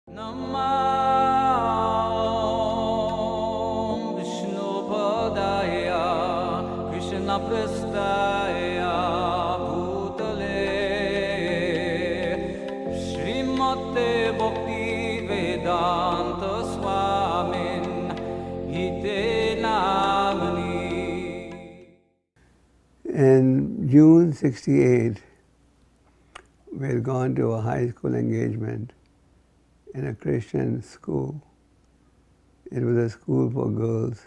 Namah Vishnu Padaya Krishna Prastaya Bhutale Srimate Bhakti Vedanta Swamin Hite Namani. In June '68, we had gone to a high school engagement in a Christian school. It was a school for girls,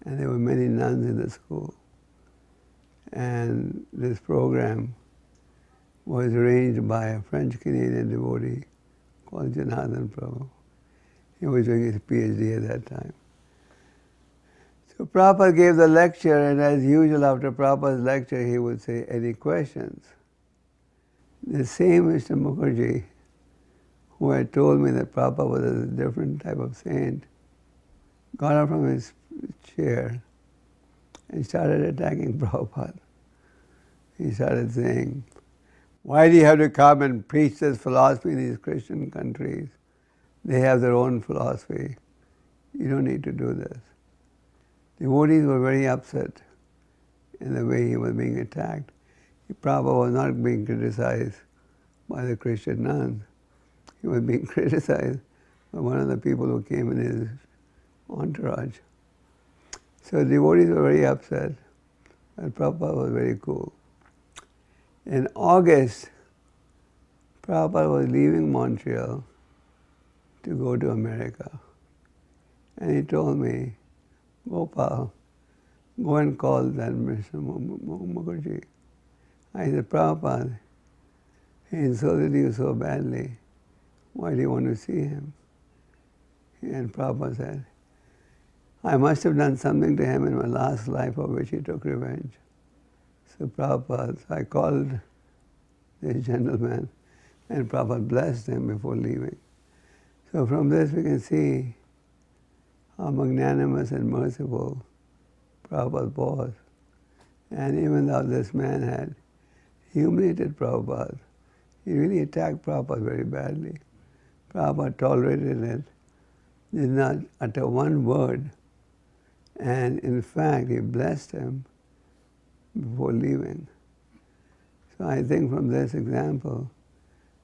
and there were many nuns in the school. And this program was arranged by a French-Canadian devotee called Janardhan Prabhu. He was doing his PhD at that time. So Prabhupada gave the lecture, and as usual after Prabhupada's lecture, he would say, "Any questions?" The same Mr. Mukherjee, who had told me that Prabhupada was a different type of saint, got up from his chair and started attacking Prabhupada. He started saying, "Why do you have to come and preach this philosophy in these Christian countries? They have their own philosophy. You don't need to do this." Devotees were very upset in the way he was being attacked. Prabhupada was not being criticized by the Christian nuns. He was being criticized by one of the people who came in his entourage. So devotees were very upset, but Prabhupada was very cool. In August, Prabhupada was leaving Montreal to go to America. And he told me, "Gopal, go and call that Mr. Mukherjee." I said, "Prabhupada, he insulted you so badly. Why do you want to see him?" And Prabhupada said, "I must have done something to him in my last life for which he took revenge." So Prabhupada, I called this gentleman, and Prabhupada blessed him before leaving. So from this we can see how magnanimous and merciful Prabhupada was. And even though this man had humiliated Prabhupada, he really attacked Prabhupada very badly. Prabhupada tolerated it, did not utter one word, and in fact he blessed him before leaving. So I think from this example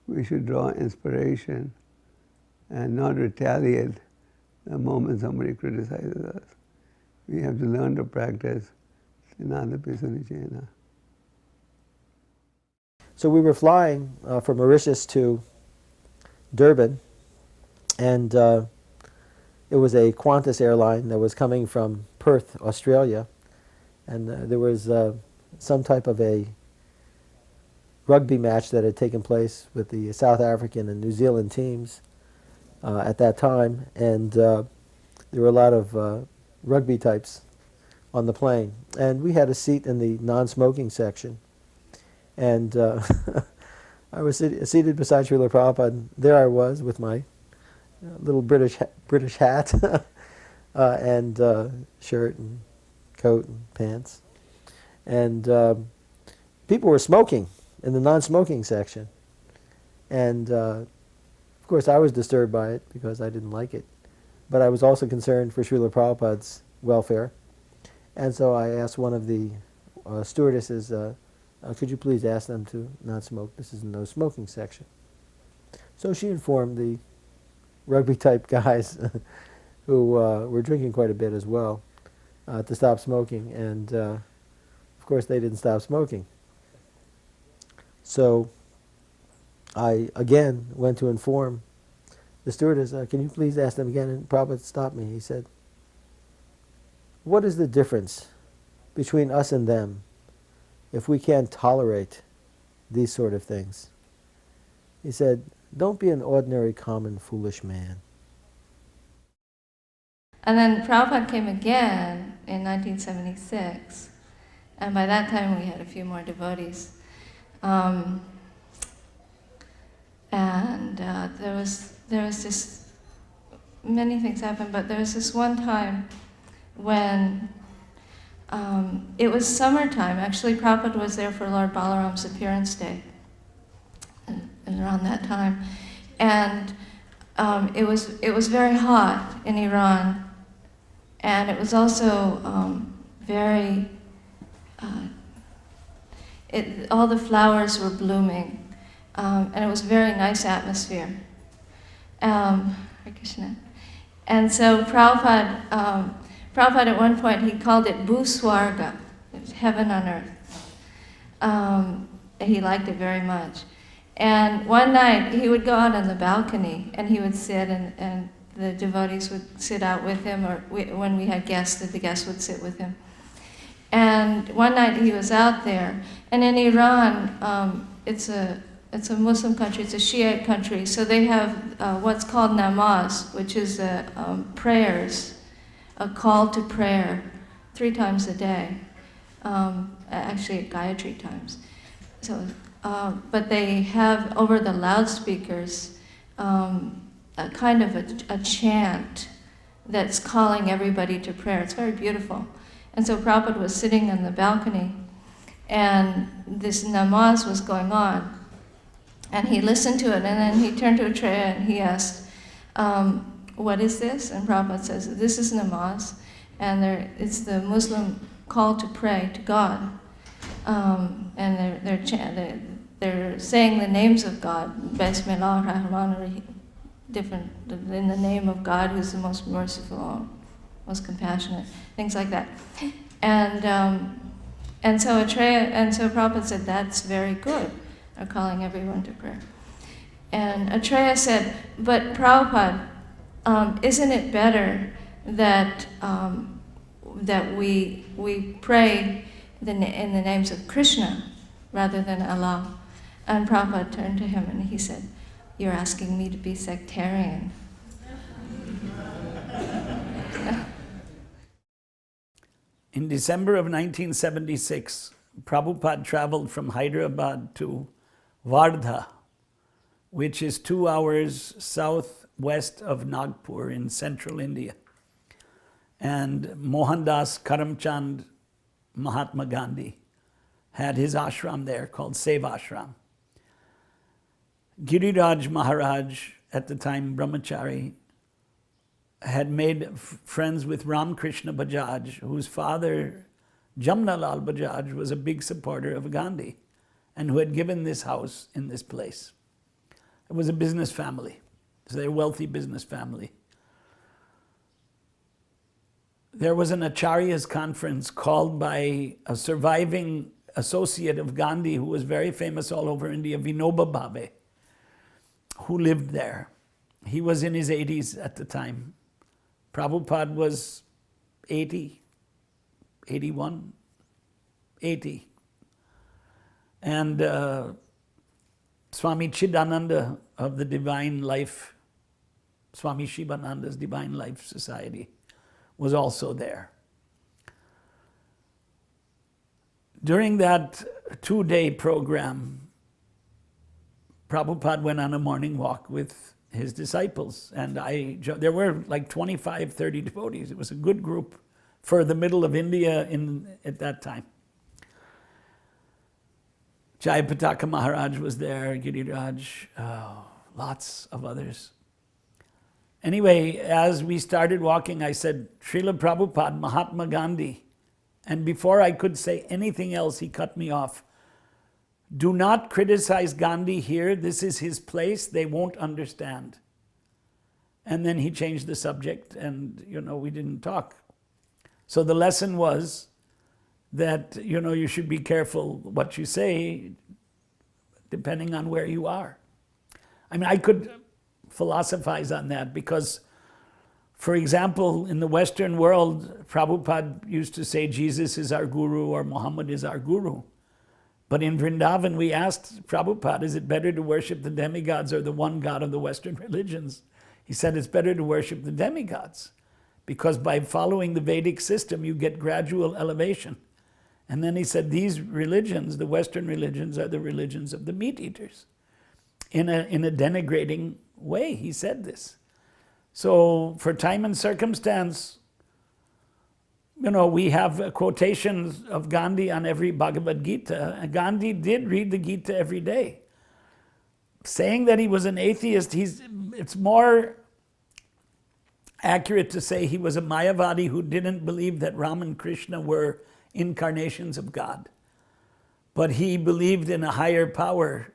we should draw inspiration and not retaliate the moment somebody criticizes us. We have to learn to practice Sinadapi Sunichena. So we were flying from Mauritius to Durban, and it was a Qantas airline that was coming from Perth, Australia, and there was some type of a rugby match that had taken place with the South African and New Zealand teams at that time, and there were a lot of rugby types on the plane, and we had a seat in the non-smoking section, and I was seated beside Srila Prabhupada, and there I was with my little British hat and shirt and coat and pants, and people were smoking in the non-smoking section, and of course I was disturbed by it because I didn't like it, but I was also concerned for Srila Prabhupada's welfare, and so I asked one of the stewardesses, "Could you please ask them to not smoke? This is a no smoking section." So she informed the rugby type guys who were drinking quite a bit as well to stop smoking, and of course they didn't stop smoking. So I again went to inform the stewardess, "Can you please ask them again?" And Prabhupada stopped me. He said, "What is the difference between us and them if we can't tolerate these sort of things?" He said, "Don't be an ordinary, common, foolish man." And then Prabhupada came again in 1976, and by that time we had a few more devotees. There was just many things happened, but there was this one time when it was summertime. Actually, Prabhupada was there for Lord Balaram's appearance day, and around that time, and it was very hot in Iran, and it was also very. All the flowers were blooming, and it was a very nice atmosphere. Hare Krishna. And so Prabhupada at one point, he called it Bhuswarga, heaven on earth. He liked it very much. And one night, he would go out on the balcony, and he would sit, and the devotees would sit out with him, or when we had guests, the guests would sit with him. And one night he was out there, and in Iran, it's a Muslim country, it's a Shiite country, so they have what's called namaz, which is prayers, a call to prayer 3 times a day, actually Gayatri times. So, but they have over the loudspeakers a kind of a chant that's calling everybody to prayer. It's very beautiful. And so Prabhupada was sitting on the balcony, and this namaz was going on. And he listened to it, and then he turned to Atreya and he asked, what is this? And Prabhupada says, this is namaz, and it's the Muslim call to pray to God. And they're saying the names of God, Bismillah Rahman Rahim, different, in the name of God, who's the most merciful, most compassionate, things like that. And so Prabhupada said, that's very good, are calling everyone to prayer. And Atreya said, but Prabhupada, isn't it better that that we pray in the names of Krishna rather than Allah? And Prabhupada turned to him and he said, you're asking me to be sectarian. In December of 1976, Prabhupada traveled from Hyderabad to Wardha, which is 2 hours southwest of Nagpur in central India. And Mohandas Karamchand Mahatma Gandhi had his ashram there called Sevashram. Giriraj Maharaj, at the time Brahmachari, had made friends with Ramkrishna Bajaj, whose father, Jamnalal Bajaj, was a big supporter of Gandhi and who had given this house in this place. It was a business family. So they're a wealthy business family. There was an Acharya's conference called by a surviving associate of Gandhi who was very famous all over India, Vinoba Bhave, who lived there. He was in his 80s at the time. Prabhupada was 80, 81, 80. And Swami Chidananda of the Divine Life, Swami Shivananda's Divine Life Society, was also there. During that 2-day program, Prabhupada went on a morning walk with his disciples, and there were like 25, 30 devotees. It was a good group for the middle of India at that time. Jayapataka Maharaj was there, Giriraj, lots of others. Anyway, as we started walking, I said, Srila Prabhupada, Mahatma Gandhi. And before I could say anything else, he cut me off. Do not criticize Gandhi here. This is his place. They won't understand. And then he changed the subject and, we didn't talk. So the lesson was that, you should be careful what you say depending on where you are. I mean, I could philosophize on that because, for example, in the Western world, Prabhupada used to say Jesus is our guru or Muhammad is our guru. But in Vrindavan, we asked Prabhupada, is it better to worship the demigods or the one God of the Western religions? He said it's better to worship the demigods because by following the Vedic system, you get gradual elevation. And then he said these religions, the Western religions, are the religions of the meat eaters. In a denigrating way, he said this. So for time and circumstance, we have quotations of Gandhi on every Bhagavad Gita. And Gandhi did read the Gita every day. saying that he was an atheist, it's more accurate to say he was a Mayavadi who didn't believe that Ram and Krishna were incarnations of God. But he believed in a higher power.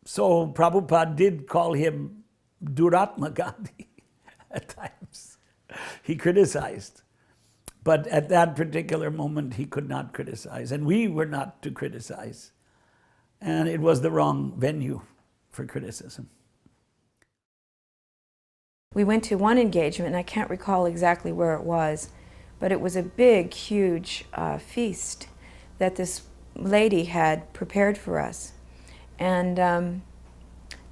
So Prabhupada did call him Duratma Gandhi at times. He criticized. But at that particular moment, he could not criticize. And we were not to criticize. And it was the wrong venue for criticism. We went to one engagement, and I can't recall exactly where it was, but it was a big, huge feast that this lady had prepared for us. And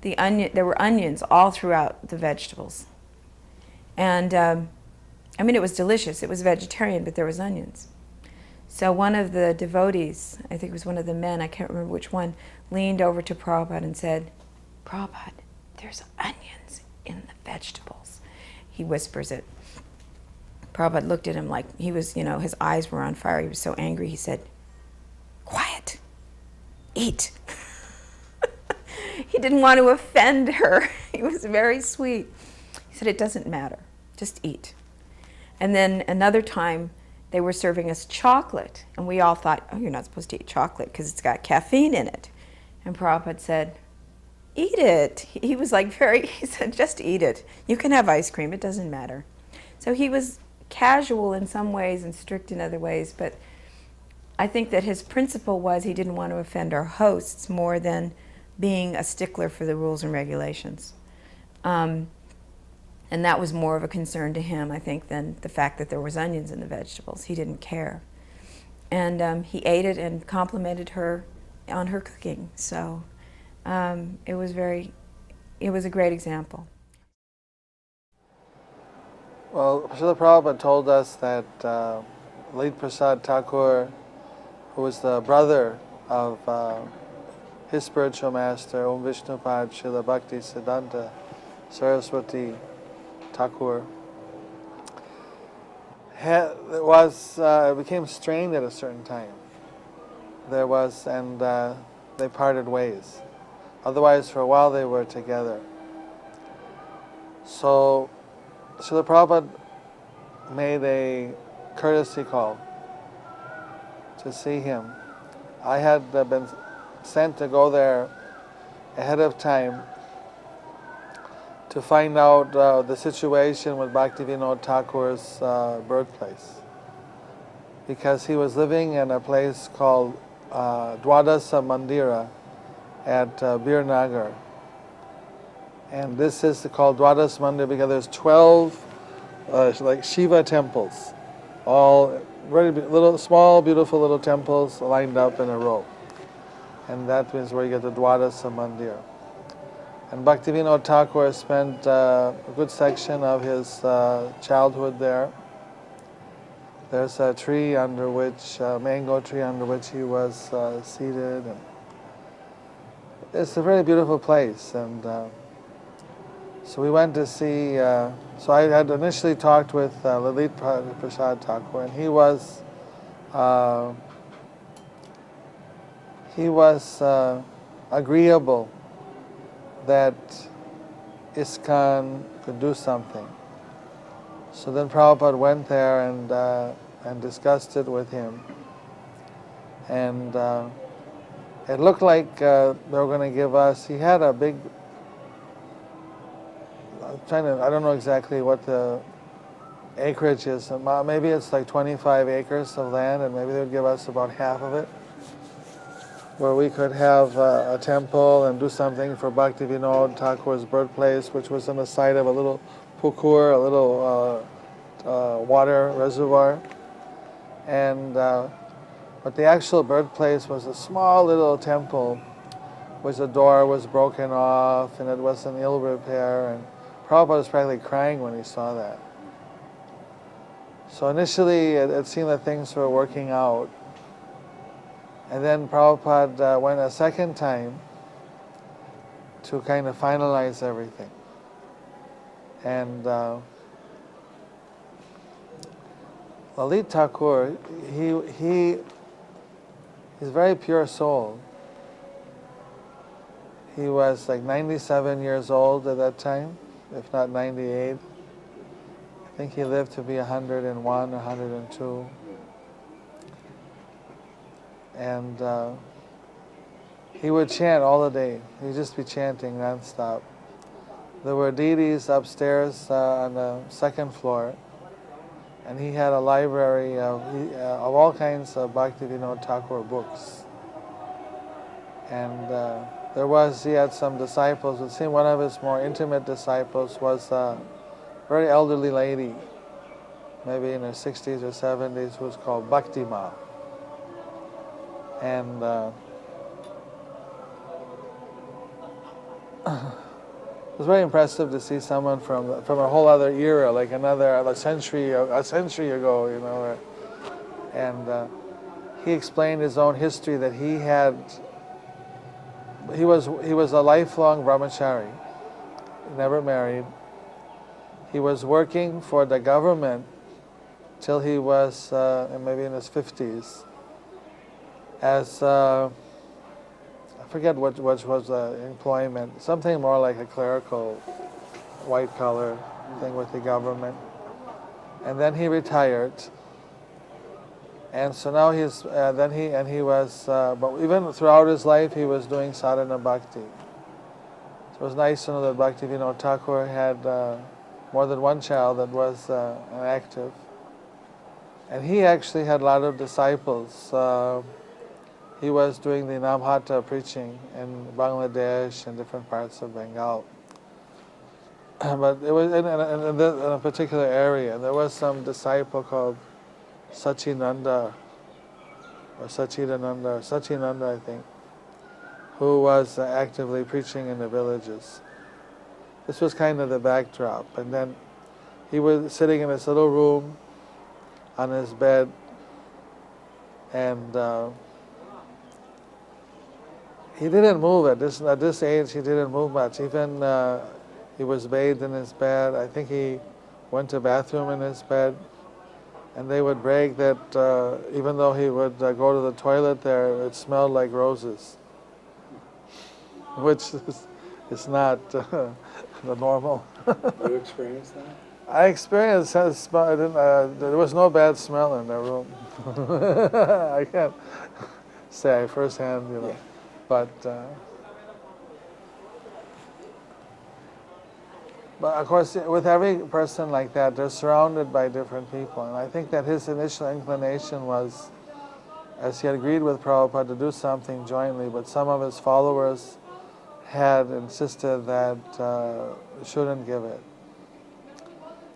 there were onions all throughout the vegetables. And I mean, it was delicious. It was vegetarian, but there was onions. So one of the devotees, I think it was one of the men, I can't remember which one, leaned over to Prabhupada and said, "Prabhupada, there's onions in the vegetables." He whispers it. Prabhupada looked at him like he was, his eyes were on fire. He was so angry. He said, "Quiet, eat." He didn't want to offend her. He was very sweet. He said, "It doesn't matter, just eat." And then another time, they were serving us chocolate, and we all thought, "Oh, you're not supposed to eat chocolate because it's got caffeine in it." And Prabhupada said, "Eat it." He was like he said, "Just eat it. You can have ice cream, it doesn't matter." So he was casual in some ways and strict in other ways, but I think that his principle was he didn't want to offend our hosts more than being a stickler for the rules and regulations. And that was more of a concern to him, I think, than the fact that there was onions in the vegetables. He didn't care. And he ate it and complimented her on her cooking. So it was a great example. Well, Srila Prabhupada told us that Late Prasad Thakur, who was the brother of his spiritual master, Om Vishnupad Srila Bhakti Siddhanta Saraswati Thakur, became strained at a certain time. And they parted ways. Otherwise, for a while they were together. So Srila Prabhupada made a courtesy call to see him. I had been sent to go there ahead of time to find out the situation with Bhaktivinoda Thakur's birthplace, because he was living in a place called Dwadasa Mandira at Birnagar. And this is called Dwadasa Mandira because there's 12 like Shiva temples, all very small, beautiful little temples lined up in a row. And that means where you get the Dwadasa Mandira. And Bhaktivinoda Thakur spent a good section of his childhood there. There's a tree under which, mango tree under which he was seated. And it's a very beautiful place. And so we went to see, so I had initially talked with Lalit Prasad Thakur, and he was agreeable that ISKCON could do something. So then Prabhupada went there and discussed it with him. And it looked like they were going to give us, he had a big, I don't know exactly what the acreage is. Maybe it's like 25 acres of land, and maybe they would give us about half of it, where we could have a temple and do something for Bhaktivinoda Thakur's birthplace, which was on the side of a little pukur, a little water reservoir. But the actual birthplace was a small little temple, which the door was broken off and it was in ill repair. And Prabhupada was practically crying when he saw that. So initially it seemed that things were working out. And then Prabhupada went a second time to kind of finalize everything. And Lalit Thakur, he's a very pure soul. He was like 97 years old at that time, if not 98. I think he lived to be 101 or 102. And he would chant all the day. He'd just be chanting nonstop. There were deities upstairs on the second floor, and he had a library of all kinds of Bhaktivinoda Thakur books. And he had some disciples. It seemed one of his more intimate disciples was a very elderly lady, maybe in her 60s or 70s, who was called Bhakti Ma. And it was very impressive to see someone from a whole other era, like a century ago, you know. And he explained his own history that he was a lifelong brahmachari, never married. He was working for the government till he was maybe in his 50s as I forget what was the employment, something more like a clerical, white-collar thing with the government. And then he retired. And so now but even throughout his life, he was doing sadhana bhakti. So it was nice to know that Bhaktivinoda Thakur had more than one child that was active. And he actually had a lot of disciples. He was doing the Namhata preaching in Bangladesh and different parts of Bengal. But it was in a particular area. There was some disciple called Sachinanda, or Sachinanda, I think, who was actively preaching in the villages. This was kind of the backdrop. And then he was sitting in this little room on his bed, and he didn't move at this age. He didn't move much. Even he was bathed in his bed. I think he went to bathroom in his bed, and they would brag that even though he would go to the toilet there, it smelled like roses, which is not the normal. You experienced that? I experienced that smell. There was no bad smell in the room. I can't say firsthand, you know. Yeah. But of course, with every person like that, they're surrounded by different people. And I think that his initial inclination was, as he had agreed with Prabhupada to do something jointly, but some of his followers had insisted that shouldn't give it.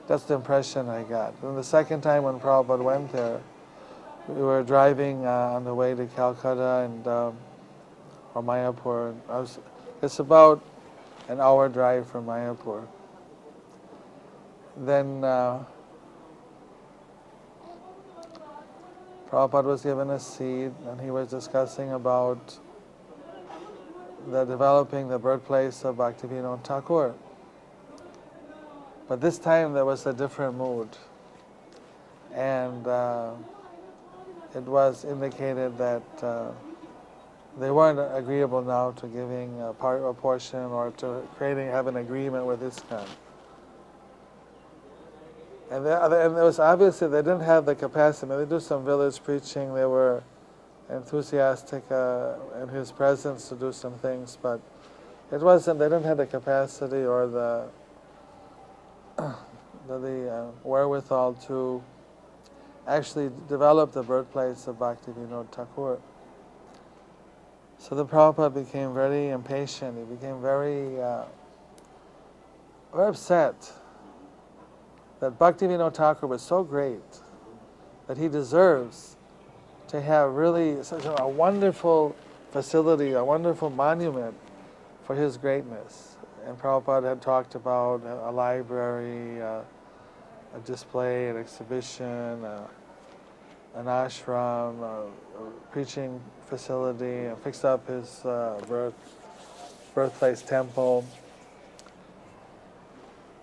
That's the impression I got. And the second time when Prabhupada went there, we were driving on the way to Calcutta and or Mayapur. It's about an hour drive from Mayapur. Then Prabhupada was given a seat, and he was discussing about developing the birthplace of Bhaktivinoda Thakur. But this time there was a different mood, and it was indicated that they weren't agreeable now to giving a portion or to have an agreement with ISKCON. And it was obviously they didn't have the capacity. I mean, they do some village preaching. They were enthusiastic in his presence to do some things, but it wasn't. They didn't have the capacity or the wherewithal to actually develop the birthplace of Bhaktivinoda Thakur. So the Prabhupada became very impatient. He became very upset that Bhaktivinoda Thakur was so great that he deserves to have really such a wonderful facility, a wonderful monument for his greatness. And Prabhupada had talked about a library, a display, an exhibition, an ashram, a preaching facility, and fixed up his birthplace temple.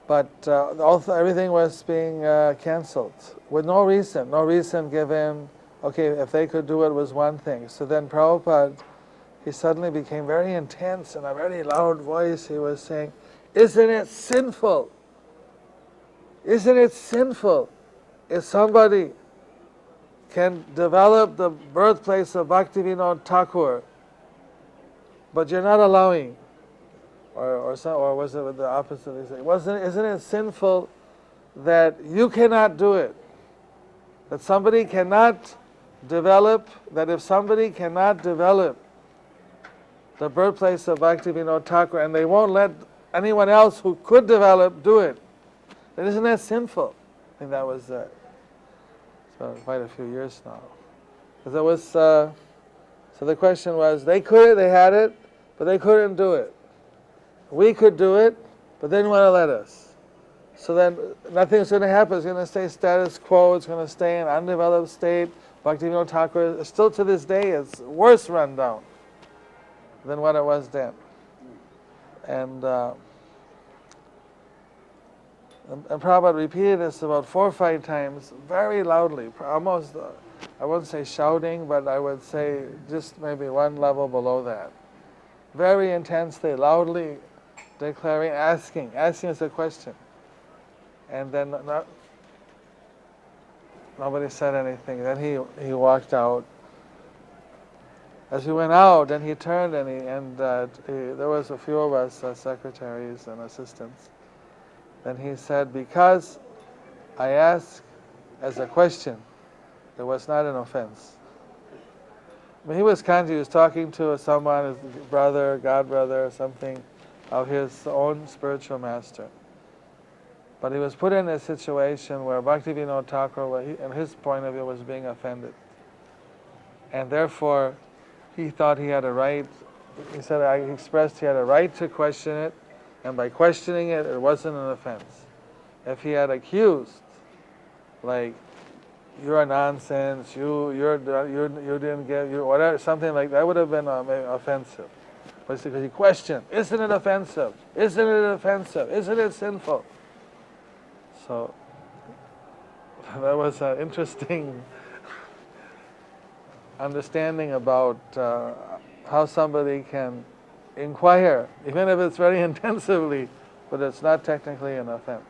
But everything was being canceled with no reason given. Okay, if they could do it was one thing. So then Prabhupada, he suddenly became very intense in a very loud voice. He was saying, "Isn't it sinful? Isn't it sinful if somebody can develop the birthplace of Bhaktivinoda Thakur, but you're not allowing?" Or was it the opposite? He said, isn't it sinful that you cannot do it? That somebody cannot develop, that if somebody cannot develop the birthplace of Bhaktivinoda Thakur and they won't let anyone else who could develop do it, then isn't that sinful? I think that was it's been quite a few years now. Because it was, so the question was, they had it, but they couldn't do it. We could do it, but they didn't want to let us. So then nothing's going to happen. It's going to stay status quo. It's going to stay in undeveloped state. Bhaktivinoda Thakur, still to this day, is worse run down than what it was then. And Prabhupada repeated this about 4 or 5 times, very loudly, almost, I wouldn't say shouting, but I would say just maybe one level below that. Very intensely, loudly declaring, asking us a question. And then nobody said anything. Then he walked out. As we went out, then he turned and there was a few of us, secretaries and assistants. Then he said, "Because I asked as a question, it was not an offense." I mean, he was kind. He was talking to someone, his brother, god brother, or something, of his own spiritual master. But he was put in a situation where Bhaktivinoda Thakur, in his point of view, was being offended. And therefore, he thought he had a right, he expressed he had a right to question it, and by questioning it, it wasn't an offense. If he had accused, like, "You're a nonsense, you didn't get, you whatever," something like that, would have been offensive. But because he questioned, "Isn't it offensive? Isn't it offensive? Isn't it sinful?" So that was an interesting understanding about how somebody can inquire, even if it's very intensively, but it's not technically an offense.